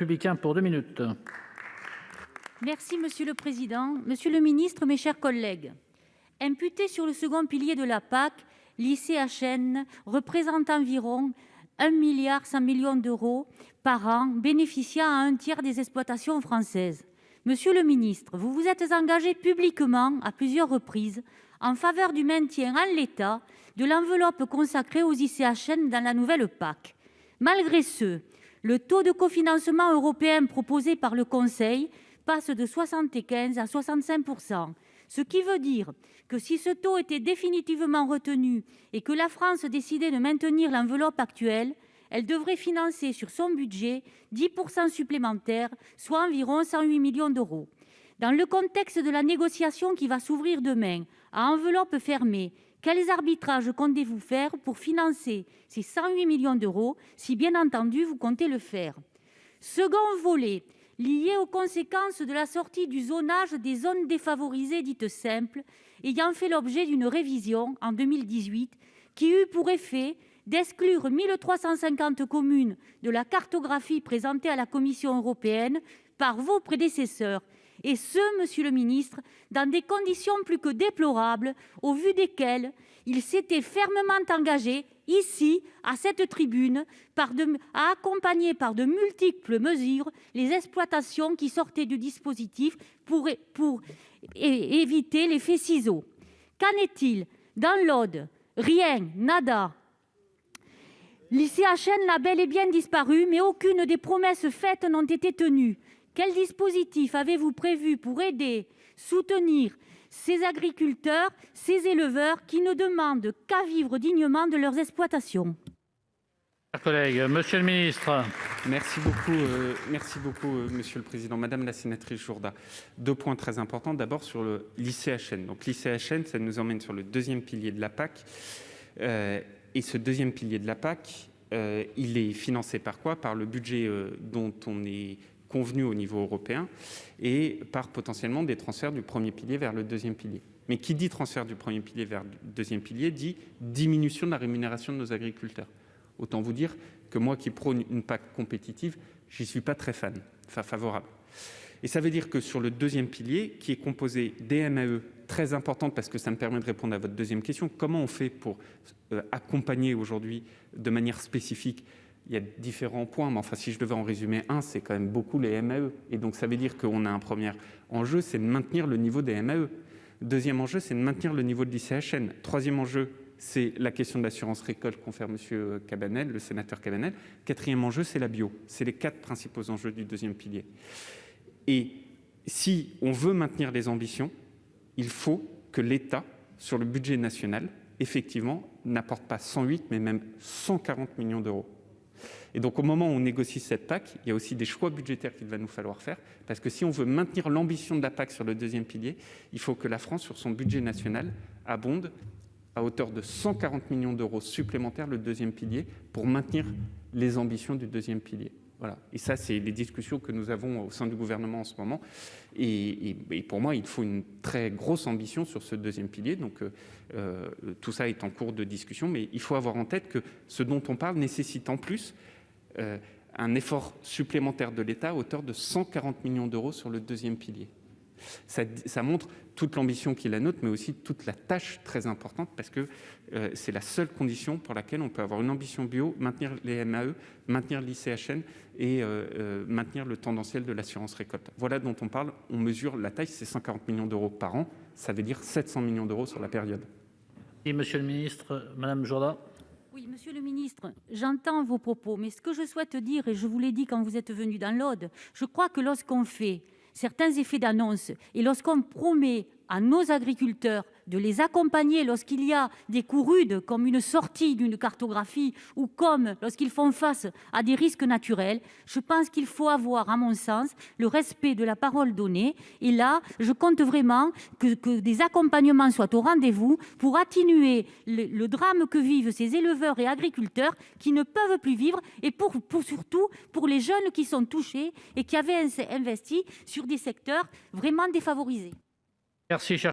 Républicains pour 2 minutes. Merci Monsieur le Président. Monsieur le Ministre, mes chers collègues, imputé sur le second pilier de la PAC, l'ICHN représente environ 1,1 milliard d'euros par an, bénéficiant à un tiers des exploitations françaises. Monsieur le ministre, vous vous êtes engagé publiquement à plusieurs reprises en faveur du maintien en l'état de l'enveloppe consacrée aux ICHN dans la nouvelle PAC. Malgré ce, le taux de cofinancement européen proposé par le Conseil passe de 75 à 65 %, ce qui veut dire que si ce taux était définitivement retenu et que la France décidait de maintenir l'enveloppe actuelle, elle devrait financer sur son budget 10 % supplémentaires, soit environ 108 millions d'euros. Dans le contexte de la négociation qui va s'ouvrir demain, à enveloppe fermée, quels arbitrages comptez-vous faire pour financer ces 108 millions d'euros, si bien entendu vous comptez le faire? Second volet, lié aux conséquences de la sortie du zonage des zones défavorisées dites simples, ayant fait l'objet d'une révision en 2018, qui eut pour effet d'exclure 1 350 communes de la cartographie présentée à la Commission européenne par vos prédécesseurs, et ce, monsieur le ministre, dans des conditions plus que déplorables, au vu desquelles il s'était fermement engagé, ici, à cette tribune, à accompagner par de multiples mesures les exploitations qui sortaient du dispositif pour éviter l'effet ciseaux. Qu'en est-il dans l'Aude? Rien, nada. L'ICHN a bel et bien disparu, mais aucune des promesses faites n'ont été tenues. Quel dispositif avez-vous prévu pour aider, soutenir ces agriculteurs, ces éleveurs qui ne demandent qu'à vivre dignement de leurs exploitations? Chers collègues, monsieur le ministre. Merci beaucoup, Monsieur le Président. Madame la sénatrice Jourda, 2 points très importants. D'abord sur l'ICHN. Donc l'ICHN, ça nous emmène sur le deuxième pilier de la PAC. Et ce deuxième pilier de la PAC, il est financé par quoi? Par le budget dont on est convenu au niveau européen et par potentiellement des transferts du premier pilier vers le deuxième pilier. Mais qui dit transfert du premier pilier vers le deuxième pilier dit diminution de la rémunération de nos agriculteurs. Autant vous dire que moi qui prône une PAC compétitive, j'y suis pas très favorable. Et ça veut dire que sur le deuxième pilier, qui est composé des MAE très importantes, parce que ça me permet de répondre à votre deuxième question, comment on fait pour accompagner aujourd'hui de manière spécifique? Il y a différents points, mais enfin, si je devais en résumer un, c'est quand même beaucoup les MAE. Et donc, ça veut dire qu'on a un premier enjeu, c'est de maintenir le niveau des MAE. Deuxième enjeu, c'est de maintenir le niveau de l'ICHN. Troisième enjeu, c'est la question de l'assurance récolte qu'ont fait M. Cabanel, le sénateur Cabanel. Quatrième enjeu, c'est la bio. C'est les 4 principaux enjeux du deuxième pilier. Et si on veut maintenir les ambitions, il faut que l'État, sur le budget national, effectivement, n'apporte pas 108, mais même 140 millions d'euros. Et donc, au moment où on négocie cette PAC, il y a aussi des choix budgétaires qu'il va nous falloir faire, parce que si on veut maintenir l'ambition de la PAC sur le deuxième pilier, il faut que la France, sur son budget national, abonde à hauteur de 140 millions d'euros supplémentaires le deuxième pilier pour maintenir les ambitions du deuxième pilier. Voilà. Et ça, c'est les discussions que nous avons au sein du gouvernement en ce moment. Et pour moi, il faut une très grosse ambition sur ce deuxième pilier. Donc, tout ça est en cours de discussion. Mais il faut avoir en tête que ce dont on parle nécessite en plus un effort supplémentaire de l'État à hauteur de 140 millions d'euros sur le deuxième pilier. Ça montre toute l'ambition qui est la nôtre, mais aussi toute la tâche très importante, parce que c'est la seule condition pour laquelle on peut avoir une ambition bio, maintenir les MAE, maintenir l'ICHN et maintenir le tendanciel de l'assurance récolte. Voilà dont on parle. On mesure la taille, c'est 140 millions d'euros par an. Ça veut dire 700 millions d'euros sur la période. Et monsieur le ministre, Madame Jourda. Oui, monsieur le ministre, j'entends vos propos, mais ce que je souhaite dire, et je vous l'ai dit quand vous êtes venu dans l'Aude, je crois que lorsqu'on fait certains effets d'annonce et lorsqu'on promet à nos agriculteurs de les accompagner lorsqu'il y a des coups rudes, comme une sortie d'une cartographie ou comme lorsqu'ils font face à des risques naturels, je pense qu'il faut avoir, à mon sens, le respect de la parole donnée. Et là, je compte vraiment que des accompagnements soient au rendez-vous pour atténuer le drame que vivent ces éleveurs et agriculteurs qui ne peuvent plus vivre et surtout pour les jeunes qui sont touchés et qui avaient investi sur des secteurs vraiment défavorisés. Merci, cher